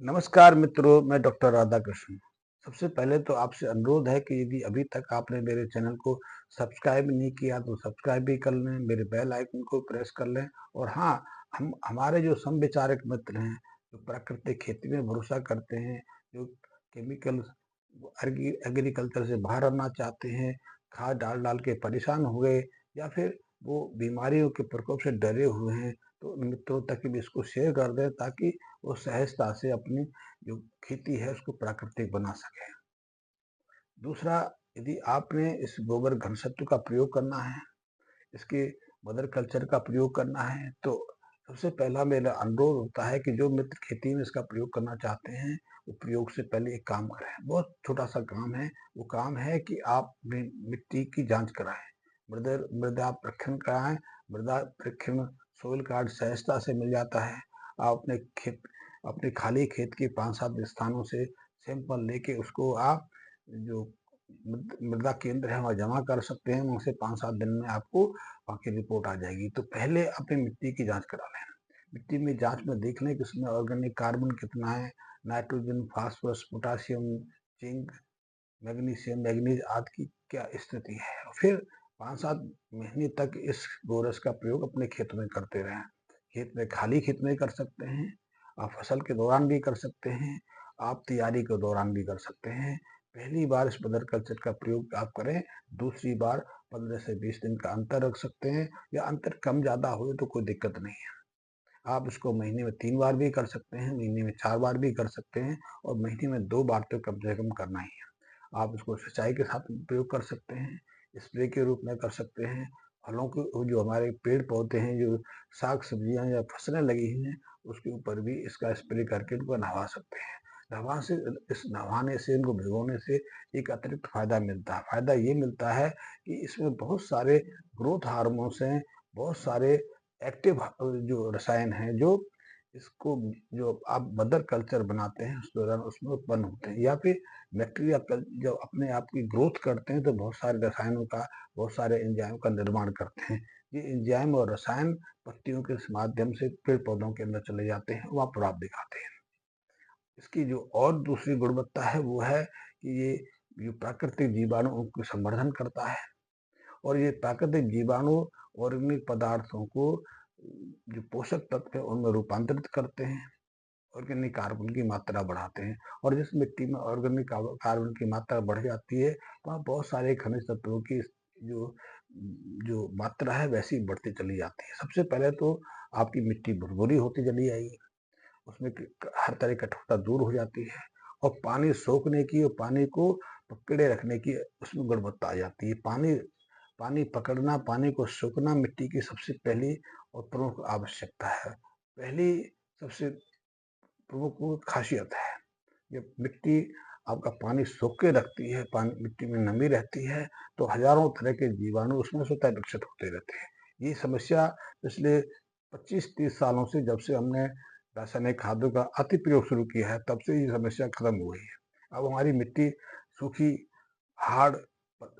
नमस्कार मित्रों, मैं डॉक्टर राधाकृष्ण। सबसे पहले तो आपसे अनुरोध है कि यदि अभी तक आपने मेरे चैनल को सब्सक्राइब नहीं किया तो सब्सक्राइब भी कर लें, मेरे बेल आइकन को प्रेस कर लें और हाँ, हम हमारे जो समविचारक मित्र हैं, जो प्राकृतिक खेती में भरोसा करते हैं, जो केमिकल एग्रीकल्चर से बाहर आना चाहते हैं, खाद डाल-डाल के परेशान हो गए या फिर वो बीमारियों के प्रकोप से डरे हुए हैं, तो उन मित्रों तक भी इसको शेयर कर दें ताकि वो सहजता से अपनी जो खेती है उसको प्राकृतिक बना सके। दूसरा, यदि आपने इस गोबर घन सत्व का प्रयोग करना है, इसके मदर कल्चर का प्रयोग करना है, तो सबसे पहला मेरा अनुरोध होता है कि जो मित्र खेती में इसका प्रयोग करना चाहते हैं, वो प्रयोग से पहले एक काम करें। बहुत छोटा-सा काम है, वो काम है कि आप अपनी मिट्टी की जाँच कराएँ। मृदा परीक्षण कराएँ, मृदा परीक्षण सॉइल कार्ड सहजता से मिल जाता है। आप अपने खाली खेत के 5-7 स्थानों से सैंपल लेके उसको आप जो मृदा केंद्र है वहाँ जमा कर सकते हैं, वहाँ से 5-7 दिन में आपको वहाँ की रिपोर्ट आ जाएगी। तो पहले अपनी मिट्टी की जाँच करा लें। मिट्टी में जाँच में देख लें कि उसमें ऑर्गेनिक कार्बन कितना है, nitrogen, phosphorus, potassium, zinc, magnesium, manganese आदि की क्या स्थिति है। फिर 5-7 महीने तक इस गोरस का प्रयोग अपने खेत में करते रहें। खाली खेत में कर सकते हैं, आप फसल के दौरान भी कर सकते हैं, आप तैयारी के दौरान भी कर सकते हैं। पहली बार इस मदर कल्चर का प्रयोग आप करें, दूसरी बार 15 से 20 दिन का अंतर रख सकते हैं या अंतर कम ज़्यादा हो तो कोई दिक्कत नहीं है। आप इसको महीने में 3 बार भी कर सकते हैं, महीने में 4 बार भी कर सकते हैं और महीने में 2 बार तो कम से कम करना ही है। आप इसको सिंचाई के साथ प्रयोग कर सकते हैं, स्प्रे के रूप में कर सकते हैं। फलों के जो हमारे पेड़-पौधे हैं, जो साग-सब्जियाँ या फसलें लगी हुई हैं, उसके ऊपर भी इसका स्प्रे करके इनको नहवा सकते हैं। इस नहवाने से, इनको भिगोने से एक अतिरिक्त फ़ायदा मिलता है। फ़ायदा ये मिलता है कि इसमें बहुत सारे ग्रोथ हार्मोन्स हैं, बहुत सारे एक्टिव जो रसायन हैं, जो इसको जो आप मदर कल्चर बनाते हैं उस दौरान उसमें उत्पन्न होते हैं या फिर बैक्टीरिया जब अपने आप की ग्रोथ करते हैं तो बहुत सारे रसायनों का, बहुत सारे एंजाइम का निर्माण करते हैं। ये एंजाइम और रसायन पत्तियों के माध्यम से पेड़ पौधों के अंदर चले जाते हैं, वहाँ प्रभाव दिखाते हैं। इसकी जो और दूसरी गुणवत्ता है वो है कि ये जो प्राकृतिक जीवाणुओं को संवर्धन करता है और ये प्राकृतिक जीवाणु ऑर्गेनिक पदार्थों को जो पोषक तत्व है उनमें रूपांतरित करते हैं, ऑर्गेनिक कार्बन की मात्रा बढ़ाते हैं और जिस मिट्टी में ऑर्गेनिक कार्बन की मात्रा बढ़ जाती है, वहाँ बहुत सारे खनिज तत्वों की जो जो मात्रा है वैसी बढ़ती चली जाती है। सबसे पहले तो आपकी मिट्टी भुरभुरी होती चली जाएगी, उसमें हर तरह की कठोरता दूर हो जाती है और पानी सोखने की और पानी को पकड़े रखने की उसमें गुणवत्ता आ जाती है। पानी पानी पकड़ना, पानी को सोखना मिट्टी की सबसे पहली और प्रमुख आवश्यकता है। पहली सबसे प्रमुख वो खासियत है। जब मिट्टी आपका पानी सोख के रखती है, पानी मिट्टी में नमी रहती है, तो हज़ारों तरह के जीवाणु उसमें स्वतः विकसित होते रहते हैं। ये समस्या पिछले 25-30 सालों से जब से हमने रासायनिक खादों का अति प्रयोग शुरू किया है, तब से ये समस्या खत्म हो गई है। अब हमारी मिट्टी सूखी, हार्ड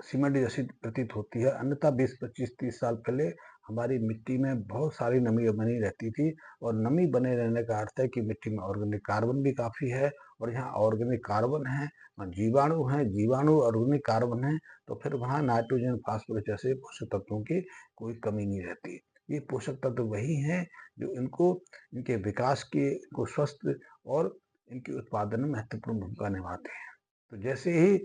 सीमेंट जैसी प्रतीत होती है, अन्यथा 20, 25, 30 साल पहले हमारी मिट्टी में बहुत सारी नमी बनी रहती थी और नमी बने रहने का अर्थ है कि मिट्टी में ऑर्गेनिक कार्बन भी काफ़ी है और जहाँ ऑर्गेनिक कार्बन है, वहाँ जीवाणु हैं, जीवाणु ऑर्गेनिक कार्बन है, तो फिर वहाँ नाइट्रोजन, फास्फोरस जैसे पोषक तत्वों की कोई कमी नहीं रहती। ये पोषक तत्व वही हैं जो इनके विकास के को स्वस्थ और इनके उत्पादन में महत्वपूर्ण भूमिका निभाते हैं। तो जैसे ही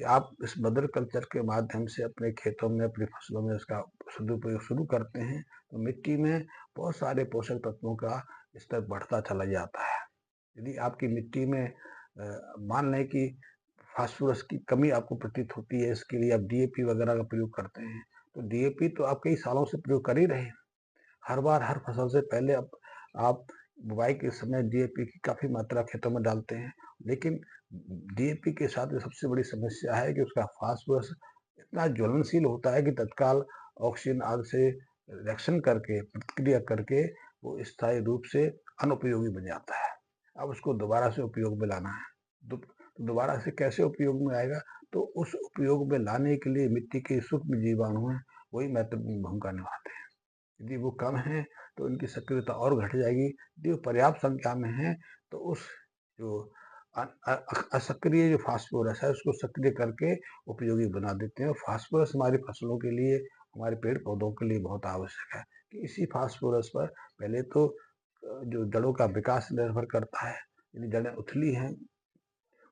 आप इस मदर कल्चर के माध्यम से अपने खेतों में, अपनी फसलों में इसका सदुपयोग शुरू करते हैं, तो मिट्टी में बहुत सारे पोषक तत्वों का स्तर बढ़ता चला जाता है। यदि आपकी मिट्टी में मान लें कि फास्फोरस की कमी आपको प्रतीत होती है, इसके लिए आप डीएपी वगैरह का प्रयोग करते हैं, तो डीएपी तो आप कई सालों से प्रयोग कर ही रहे हैं। हर बार हर फसल से पहले आप बुआई के समय डीएपी की काफ़ी मात्रा खेतों में डालते हैं, लेकिन डीएपी के साथ में सबसे बड़ी समस्या है कि उसका फास्फोरस इतना ज्वलनशील होता है कि तत्काल ऑक्सीजन आदि से रिएक्शन करके, प्रतिक्रिया करके वो स्थायी रूप से अनुपयोगी बन जाता है। अब उसको दोबारा से उपयोग में लाना है। दोबारा से कैसे उपयोग में आएगा? तो उस उपयोग में लाने के लिए मिट्टी के सूक्ष्म जीवाणु हैं, वही महत्वपूर्ण भूमिका निभाते हैं। यदि वो कम है तो इनकी सक्रियता और घट जाएगी। यदि वो पर्याप्त संख्या में हैं तो उस जो असक्रिय जो फास्फोरस है उसको सक्रिय करके उपयोगी बना देते हैं। और फास्फोरस हमारी फसलों के लिए, हमारे पेड़ पौधों के लिए बहुत आवश्यक है कि इसी फास्फोरस पर पहले तो जो जड़ों का विकास निर्भर करता है। यदि जड़ें उथली हैं,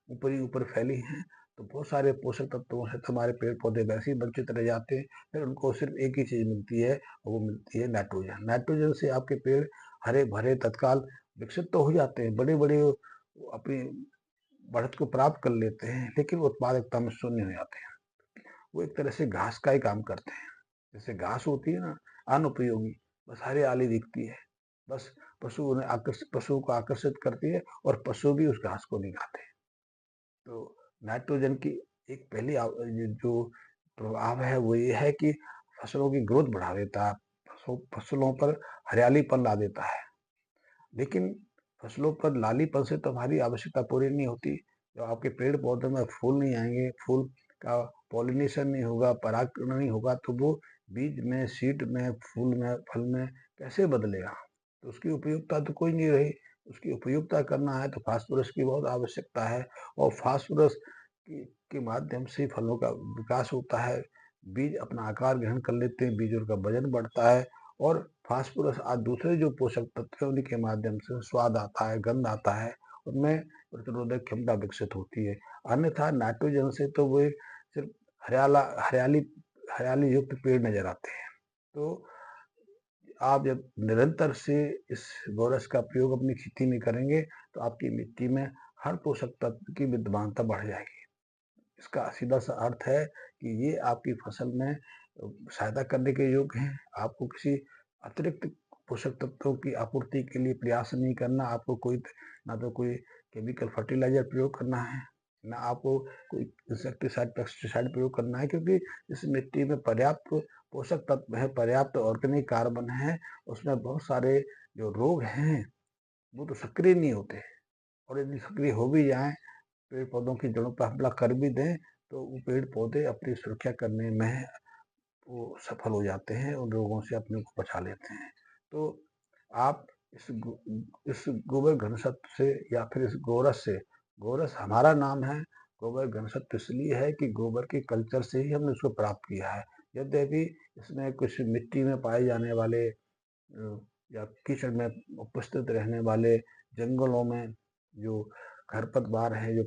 ऊपर ही ऊपर फैली हैं, तो बहुत सारे पोषक तत्वों से तो हमारे पेड़ पौधे वैसे ही वंचित रह जाते हैं। फिर उनको सिर्फ एक ही चीज मिलती है और वो मिलती है नाइट्रोजन। नाइट्रोजन से आपके पेड़ हरे भरे तत्काल विकसित तो हो जाते हैं, बड़े बड़े अपनी बढ़त को प्राप्त कर लेते हैं, लेकिन उत्पादकता में शून्य हो जाते हैं। वो एक तरह से घास का ही काम करते हैं। जैसे घास होती है ना, अनुपयोगी, बस हरियाली दिखती है, बस पशुओं को आकर्षित करती है और पशु भी उस घास को नहीं खाते। तो नाइट्रोजन की एक पहली जो प्रभाव है वो ये है कि फसलों की ग्रोथ बढ़ा देता है, फसलों पर हरियालीपन ला देता है। लेकिन फसलों पर लालीपन से तो हमारी आवश्यकता पूरी नहीं होती। जब आपके पेड़ पौधे में फूल नहीं आएंगे, फूल का पॉलिनेशन नहीं होगा, परागण नहीं होगा, तो वो बीज में, सीड में, फूल में, फल में कैसे बदलेगा? तो उसकी उपयोगिता तो कोई नहीं रही। उसकी उपयोगिता करना है तो फास्फोरस की बहुत आवश्यकता है। और फास्फोरस के माध्यम से फलों का विकास होता है, बीज अपना आकार ग्रहण कर लेते हैं, बीजों का वजन बढ़ता है और फास्फोरस आज दूसरे जो पोषक तत्व हैं उन्हीं के माध्यम से स्वाद आता है, गंध आता है, उनमें प्रतिरोधक क्षमता विकसित होती है। अन्यथा नाइट्रोजन से तो वो सिर्फ हरियाला हरियाली हरियाली युक्त पेड़ नजर आते हैं। तो आप जब निरंतर से इस बोरस का प्रयोग अपनी खेती में करेंगे तो आपकी मिट्टी में हर पोषक तत्व की विद्यमानता बढ़ जाएगी। इसका सीधा सा अर्थ है कि ये आपकी फसल में सहायता करने के योग्य हैं। आपको किसी अतिरिक्त पोषक तत्वों की आपूर्ति के लिए प्रयास नहीं करना। आपको ना तो कोई केमिकल फर्टिलाइजर प्रयोग करना है, ना आपको कोई इंसेक्टिसाइड, पेस्टिसाइड प्रयोग करना है, क्योंकि इस मिट्टी में पर्याप्त पोषक तत्व है, पर्याप्त ऑर्गेनिक कार्बन है। उसमें बहुत सारे जो रोग हैं वो तो सक्रिय नहीं होते, और यदि सक्रिय हो भी जाएं, पेड़ पौधों की जड़ों पर हमला कर भी दें, तो वो पेड़ पौधे अपनी सुरक्षा करने में वो सफल हो जाते हैं, उन रोगों से अपने को बचा लेते हैं। तो आप इस गोबर घनसत्व से या फिर इस गोरस से, गोरस हमारा नाम है, गोबर घनसत्व इसलिए है कि गोबर के कल्चर से ही हमने उसको प्राप्त किया है। यद्यपि इसमें कुछ मिट्टी में पाए जाने वाले या कीचड़ में उपस्थित रहने वाले जंगलों में जो खरपतवार है, जो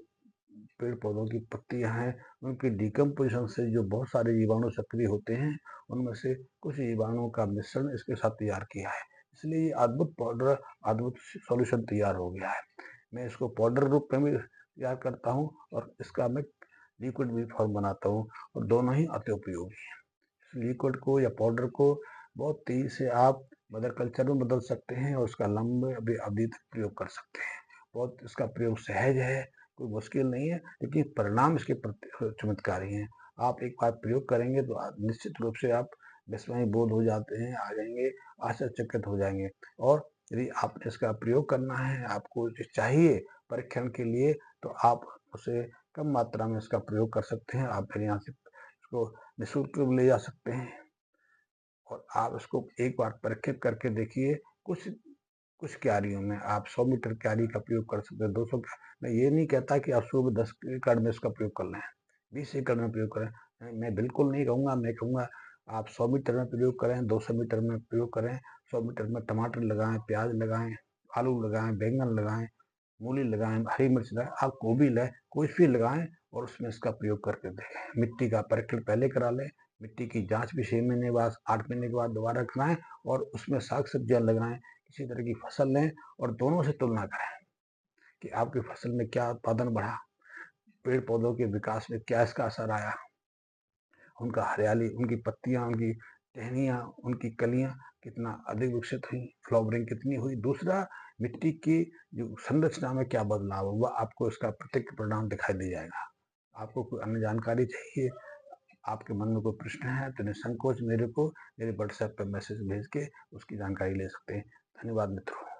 पेड़ पौधों की पत्तियां हैं, उनकी डिकम्पोजिशन से जो बहुत सारे जीवाणु सक्रिय होते हैं, उनमें से कुछ जीवाणुओं का मिश्रण इसके साथ तैयार किया है। इसलिए ये अद्भुत पाउडर, अद्भुत सॉल्यूशन तैयार हो गया है। मैं इसको पाउडर रूप में भी तैयार करता हूँ और इसका मैं लिक्विड भी फॉर्म बनाता हूँ, और दोनों ही अति उपयोगी हैं। इस लिक्विड को या पाउडर को बहुत तेजी से आप मदर कल्चर में बदल सकते हैं और उसका लंबे अवधि तक प्रयोग कर सकते हैं। बहुत इसका प्रयोग सहज है, कोई मुश्किल नहीं है, लेकिन परिणाम इसके चमत्कारी हैं। आप एक बार प्रयोग करेंगे तो निश्चित रूप से आप विस्मय बोध हो जाते हैं, आ जाएंगे, आश्चर्यचकित हो जाएंगे। और यदि आपने इसका प्रयोग करना है, आपको चाहिए परीक्षण के लिए, तो आप उसे कम मात्रा में इसका प्रयोग कर सकते हैं। आप मेरे यहाँ से इसको निःशुल्क ले जा सकते हैं और आप इसको एक बार परीक्षित करके देखिए। कुछ कुछ क्यारियों में आप 100 मीटर क्यारी का प्रयोग कर सकते हैं, 200 का। मैं ये नहीं कहता कि आप सुबह 10 एकड़ में इसका प्रयोग कर लें, 20 एकड़ में प्रयोग करें। मैं बिल्कुल नहीं कहूँगा। मैं कहूँगा आप 100 मीटर में प्रयोग करें, 200 मीटर में प्रयोग करें। 100 मीटर में टमाटर लगाएं, प्याज लगाएं, आलू लगाएं, बैंगन लगाएं, मूली लगाएं, हरी मिर्च लगाएं, आप गोभी लगाएं, कुछ भी लगाएं और उसमें इसका प्रयोग करके देखें। मिट्टी का परीक्षण पहले करा लें, मिट्टी की जांच भी 6 महीने बाद, 8 महीने के बाद दोबारा कराएं और उसमें साग सब्जियां लगाएं, किसी तरह की फसल लें और दोनों से तुलना करें कि आपकी फसल में क्या उत्पादन बढ़ा, पेड़ पौधों के विकास में क्या इसका असर आया, उनका हरियाली, उनकी पत्तियां, उनकी टहनियाँ, उनकी कलियां कितना अधिक विकसित हुई, फ्लावरिंग कितनी हुई। दूसरा, मिट्टी की जो संरचना में क्या बदलाव हुआ, आपको इसका प्रत्यक्ष परिणाम दिखाई दे जाएगा। आपको कोई अन्य जानकारी चाहिए, आपके मन में कोई प्रश्न है तो निसंकोच मेरे व्हाट्सएप पर मैसेज भेज के उसकी जानकारी ले सकते हैं। धन्यवाद मित्रों।